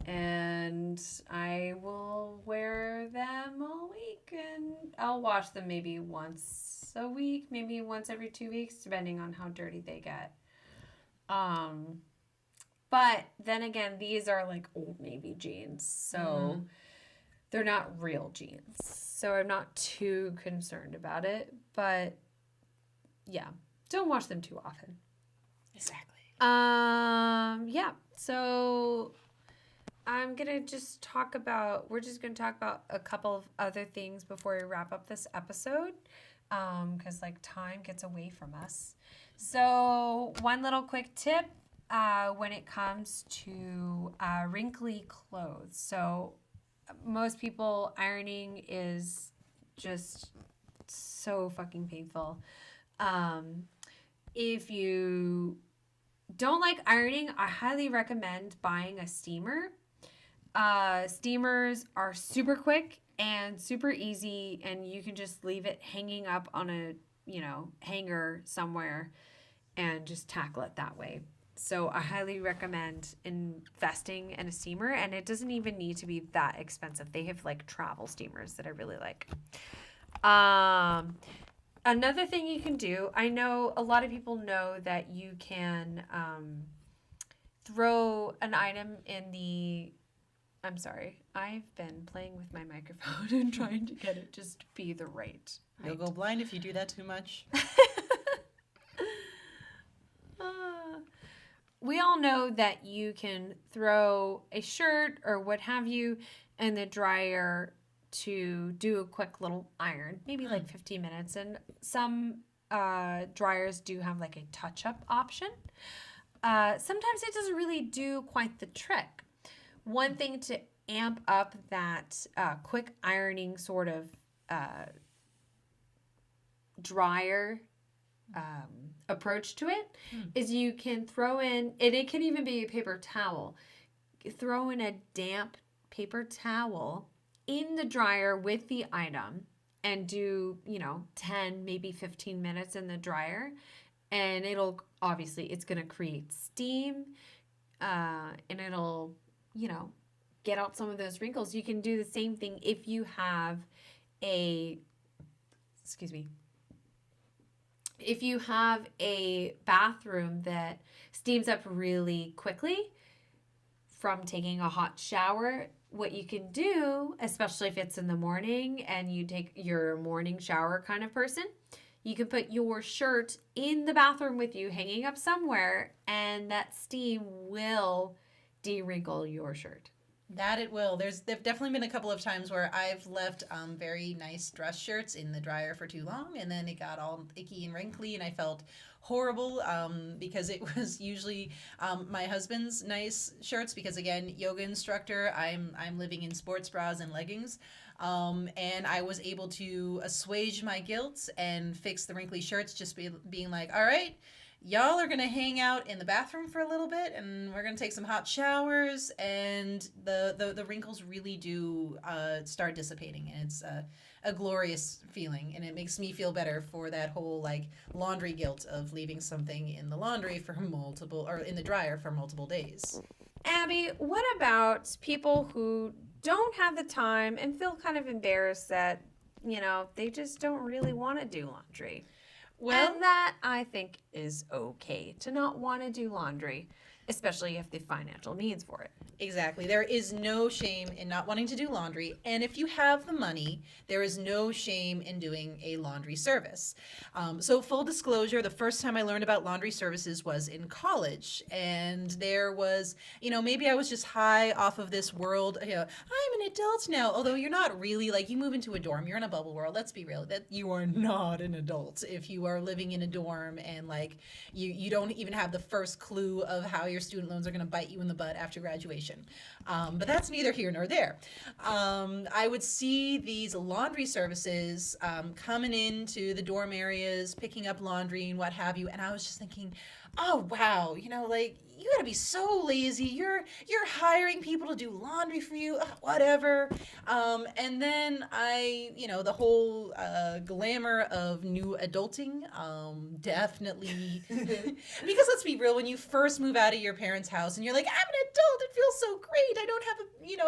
And I will wear them all week, and I'll wash them maybe once a week, maybe once every 2 weeks, depending on how dirty they get. But then again, these are like Old Navy jeans, so they're not real jeans. So I'm not too concerned about it, but yeah, don't wash them too often. Exactly. Yeah, so we're just going to talk about a couple of other things before we wrap up this episode, because time gets away from us. So one little quick tip when it comes to wrinkly clothes. So most people, ironing is just so fucking painful. If you don't like ironing, I highly recommend buying a steamer. Steamers are super quick and super easy, and you can just leave it hanging up on a hanger somewhere and just tackle it that way. So I highly recommend investing in a steamer, and it doesn't even need to be that expensive. They have travel steamers that I really like. Another thing you can do, I know a lot of people know that you can throw an item in the... I'm sorry. I've been playing with my microphone and trying to get it just to be the right height. You'll go blind if you do that too much. We all know that you can throw a shirt or what have you in the dryer to do a quick little iron, maybe 15 minutes. And some dryers do have a touch-up option. Sometimes it doesn't really do quite the trick. One thing to amp up that quick ironing sort of dryer approach to it is you can throw in, and it can even be a paper towel, throw in a damp paper towel in the dryer with the item and do 10 maybe 15 minutes in the dryer, and it's going to create steam and it'll get out some of those wrinkles. You can do the same thing if you have if you have a bathroom that steams up really quickly from taking a hot shower. what you can do, especially if it's in the morning and you take your morning shower kind of person, you can put your shirt in the bathroom with you, hanging up somewhere, and that steam will de-wrinkle your shirt. That it will. There've definitely been a couple of times where I've left very nice dress shirts in the dryer for too long, and then it got all icky and wrinkly, and I felt horrible because it was usually my husband's nice shirts. Because again, yoga instructor, I'm living in sports bras and leggings, and I was able to assuage my guilt and fix the wrinkly shirts. Just being like, all right. Y'all are going to hang out in the bathroom for a little bit, and we're going to take some hot showers, and the wrinkles really do start dissipating, and it's a glorious feeling, and it makes me feel better for that whole like laundry guilt of leaving something in the laundry for multiple, or in the dryer for multiple days. Abby, what about people who don't have the time and feel kind of embarrassed that, they just don't really want to do laundry? Well, and that, I think, is okay to not want to do laundry, especially if the financial means for it. Exactly. There is no shame in not wanting to do laundry. And if you have the money, there is no shame in doing a laundry service. So full disclosure, the first time I learned about laundry services was in college. And there was, maybe I was just high off of this world. I'm an adult now. Although you're not really, like, you move into a dorm, you're in a bubble world. Let's be real, that you are not an adult if you are living in a dorm and like you don't even have the first clue of how your student loans are going to bite you in the butt after graduation. But that's neither here nor there. I would see these laundry services coming into the dorm areas, picking up laundry and what have you, and I was just thinking, oh wow, like, you gotta be so lazy. You're hiring people to do laundry for you, whatever. And then the whole glamour of new adulting, definitely. Because let's be real, when you first move out of your parents' house and you're like, I'm an adult, it feels so great. I don't have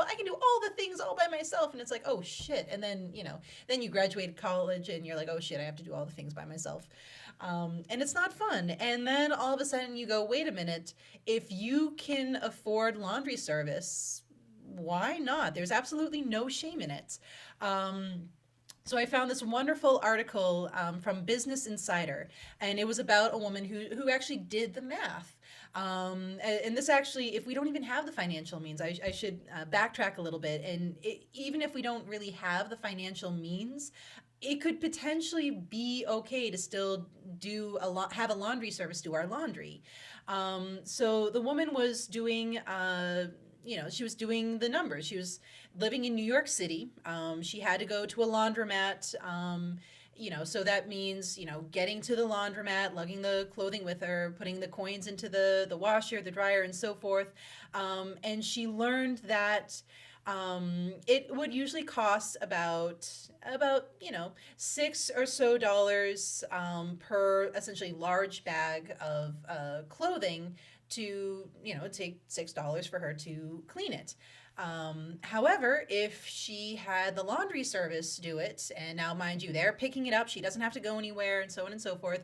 I can do all the things all by myself. And it's like, oh shit. And then, then you graduate college and you're like, oh shit, I have to do all the things by myself. And it's not fun. And then all of a sudden you go, wait a minute, if you can afford laundry service, why not? There's absolutely no shame in it. So I found this wonderful article from Business Insider, and it was about a woman who actually did the math. And this actually, if we don't even have the financial means, I should backtrack a little bit. And even if we don't really have the financial means, it could potentially be okay to still have a laundry service do our laundry. So the woman was doing, she was doing the numbers. She was living in New York City. She had to go to a laundromat. So that means, getting to the laundromat, lugging the clothing with her, putting the coins into the washer, the dryer, and so forth. And she learned that it would usually cost about $6 or so per essentially large bag of clothing to take $6 for her to clean it. However, if she had the laundry service do it, and now mind you, they're picking it up, she doesn't have to go anywhere, and so on and so forth,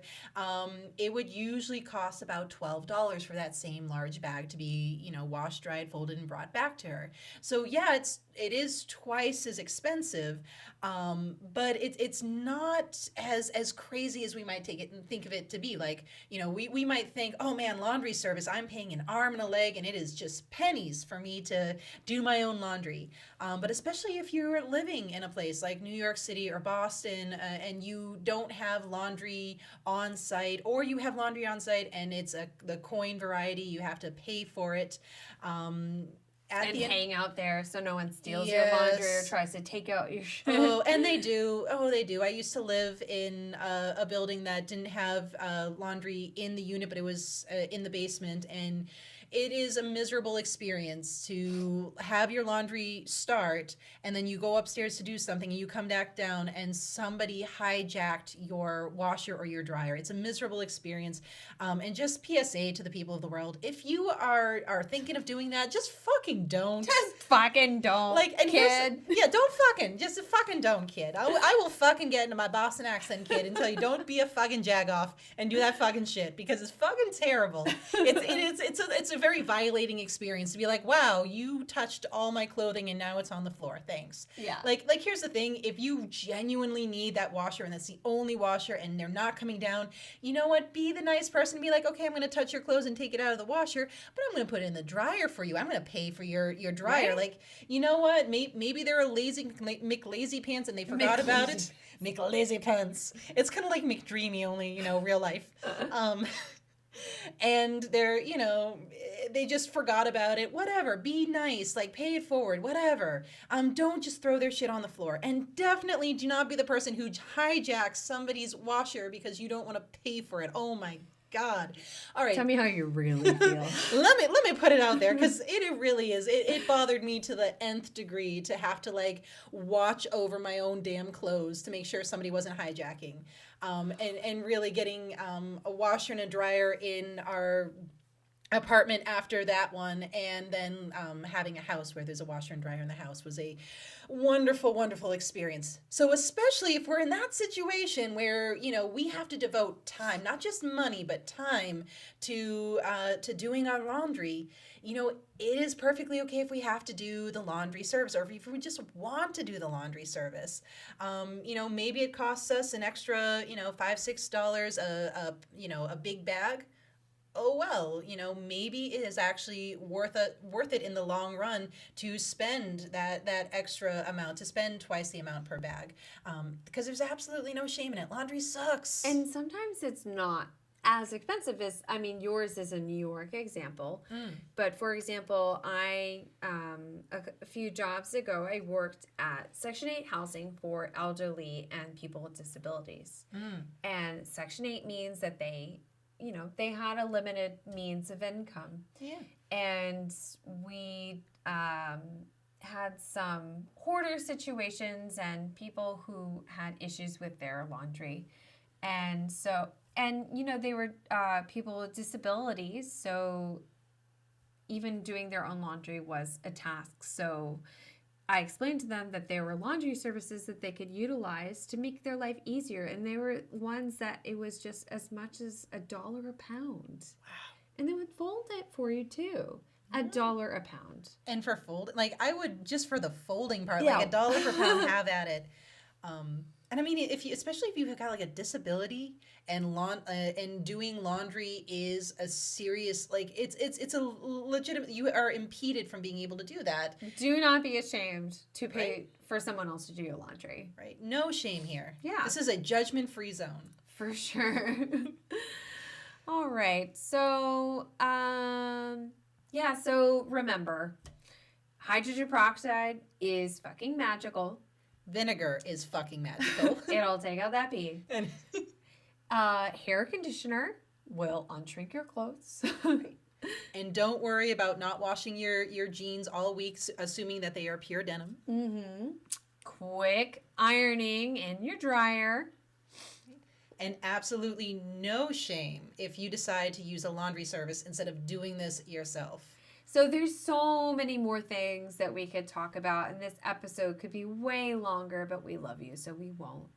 it would usually cost about $12 for that same large bag to be, washed, dried, folded, and brought back to her. So yeah, it is twice as expensive, but it's not as crazy as we might take it and think of it to be. Like, we might think, oh man, laundry service, I'm paying an arm and a leg, and it is just pennies for me to do my own laundry. But especially if you're living in a place like New York City or Boston, and you don't have laundry on site, or you have laundry on site and it's the coin variety, you have to pay for it. Hang out there so no one steals Yes. your laundry or tries to take out your shit. Oh, and they do. Oh, they do. I used to live in a building that didn't have laundry in the unit, but it was in the basement, and it is a miserable experience to have your laundry start and then you go upstairs to do something and you come back down and somebody hijacked your washer or your dryer. It's a miserable experience. And just PSA to the people of the world, if you are thinking of doing that, just fucking don't. Just fucking don't, kid. Just fucking don't, kid. I will fucking get into my Boston accent, kid, and tell you don't be a fucking jagoff and do that fucking shit, because it's fucking terrible. It's a very violating experience to be like, wow, you touched all my clothing and now it's on the floor. Thanks. Yeah. Like here's the thing. If you genuinely need that washer and that's the only washer and they're not coming down, you know what? Be the nice person. Be like, okay, I'm going to touch your clothes and take it out of the washer, but I'm going to put it in the dryer for you. I'm going to pay for your dryer. Right? Like, you know what? Maybe they're a lazy pants and they forgot about it. McLazy pants. It's kind of like McDreamy, only, real life. And they're, they just forgot about it. Whatever. Be nice. Like, pay it forward. Whatever. Don't just throw their shit on the floor. And definitely do not be the person who hijacks somebody's washer because you don't want to pay for it. Oh my God. All right. Tell me how you really feel. Let me put it out there because it really is. It bothered me to the nth degree to have to like watch over my own damn clothes to make sure somebody wasn't hijacking. And really getting a washer and a dryer in our apartment after that one, and then having a house where there's a washer and dryer in the house was a wonderful, wonderful experience. So especially if we're in that situation where, we have to devote time, not just money, but time to doing our laundry, it is perfectly okay if we have to do the laundry service, or if we just want to do the laundry service. Maybe it costs us an extra, $5-6 a big bag. Oh, well, maybe it is actually worth it in the long run to spend that extra amount, to spend twice the amount per bag, because there's absolutely no shame in it. Laundry sucks. And sometimes it's not as expensive as, yours is a New York example. But for example, I, a few jobs ago, I worked at Section 8 housing for elderly and people with disabilities. And Section 8 means that they had a limited means of income. Yeah. And we had some hoarder situations and people who had issues with their laundry. And they were people with disabilities, so even doing their own laundry was a task. So I explained to them that there were laundry services that they could utilize to make their life easier. And they were ones that it was just as much as $1 a pound. Wow. And they would fold it for you too. $1 a pound. And for I would, just for the folding part, Yeah. like $1 per pound, have at it. And especially if you've got like a disability and doing laundry is a serious, it's a legitimate, you are impeded from being able to do that. Do not be ashamed to pay for someone else to do your laundry. Right. No shame here. Yeah. This is a judgment-free zone. For sure. All right. So, so remember, hydrogen peroxide is fucking magical. Vinegar is fucking magical. It'll take out that pee. Hair conditioner will unshrink your clothes. And don't worry about not washing your jeans all week, assuming that they are pure denim. Mm-hmm. Quick ironing in your dryer. And absolutely no shame if you decide to use a laundry service instead of doing this yourself. So there's so many more things that we could talk about, and this episode could be way longer, but we love you, so we won't.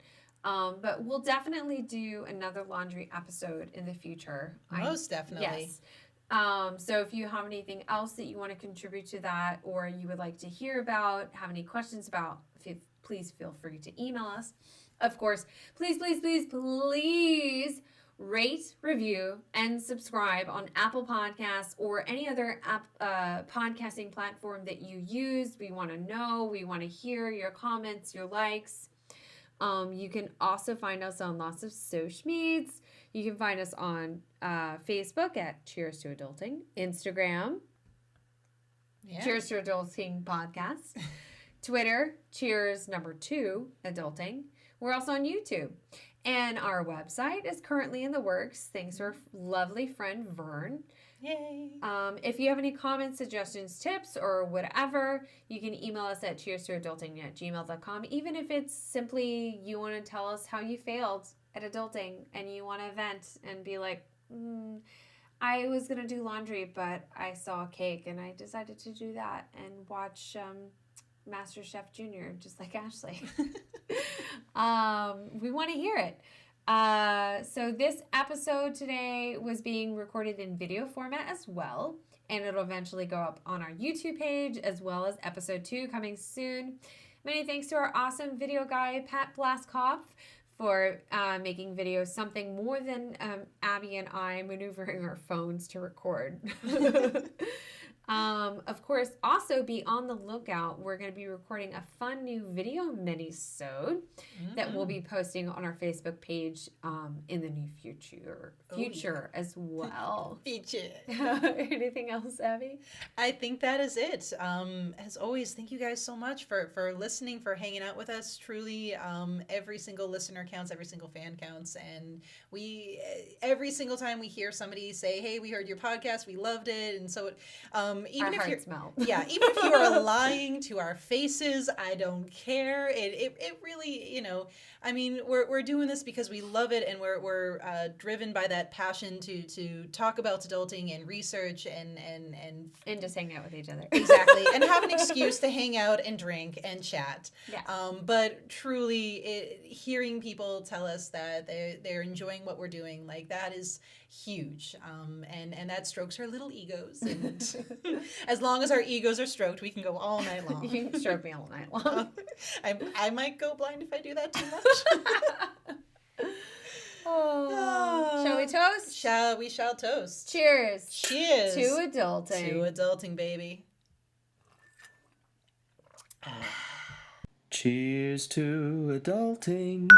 But we'll definitely do another laundry episode in the future. Most definitely. Yes. So if you have anything else that you want to contribute to that, or you would like to hear about, have any questions about, please feel free to email us. Of course, please rate, review, and subscribe on Apple Podcasts or any other podcasting platform that you use. We want to know. We want to hear your comments, your likes. You can also find us on lots of social medias. You can find us on Facebook at Cheers to Adulting, Instagram, Cheers to Adulting Podcast, Twitter, Cheers 2 Adulting. We're also on YouTube. And our website is currently in the works, thanks to our lovely friend Vern. Yay! If you have any comments, suggestions, tips, or whatever, you can email us at cheerstoadulting@gmail.com. Even if it's simply you want to tell us how you failed at adulting and you want to vent and be like, I was going to do laundry, but I saw a cake and I decided to do that and watch Master Chef Junior, just like Ashley. We want to hear it. So this episode today was being recorded in video format as well. and it'll eventually go up on our YouTube page, as well as episode 2 coming soon. Many thanks to our awesome video guy, Pat Blaskoff, for making videos something more than Abby and I maneuvering our phones to record. Of course, also be on the lookout. We're going to be recording a fun new video mini-sode that we'll be posting on our Facebook page in the near future as well. Future. Anything else, Abby? I think that is it. As always, thank you guys so much for listening, for hanging out with us. Truly, every single listener counts, every single fan counts, and we every single time we hear somebody say, "Hey, we heard your podcast, we loved it," and so even our if you're hearts melt. yeah, even if you are lying to our faces, I don't care. It really, you know, I mean, we're doing this because we love it, and we're driven by that passion to talk about adulting and research and just hang out with each other. Exactly, and have an excuse to hang out and drink and chat. Yeah. But truly, hearing people tell us that they're enjoying what we're doing, like, that is huge. And that strokes our little egos. And as long as our egos are stroked, we can go all night long. You can stroke me all night long. I might go blind if I do that too much. Shall we toast? We shall toast. Cheers. Cheers. To adulting. To adulting, baby. Cheers to adulting.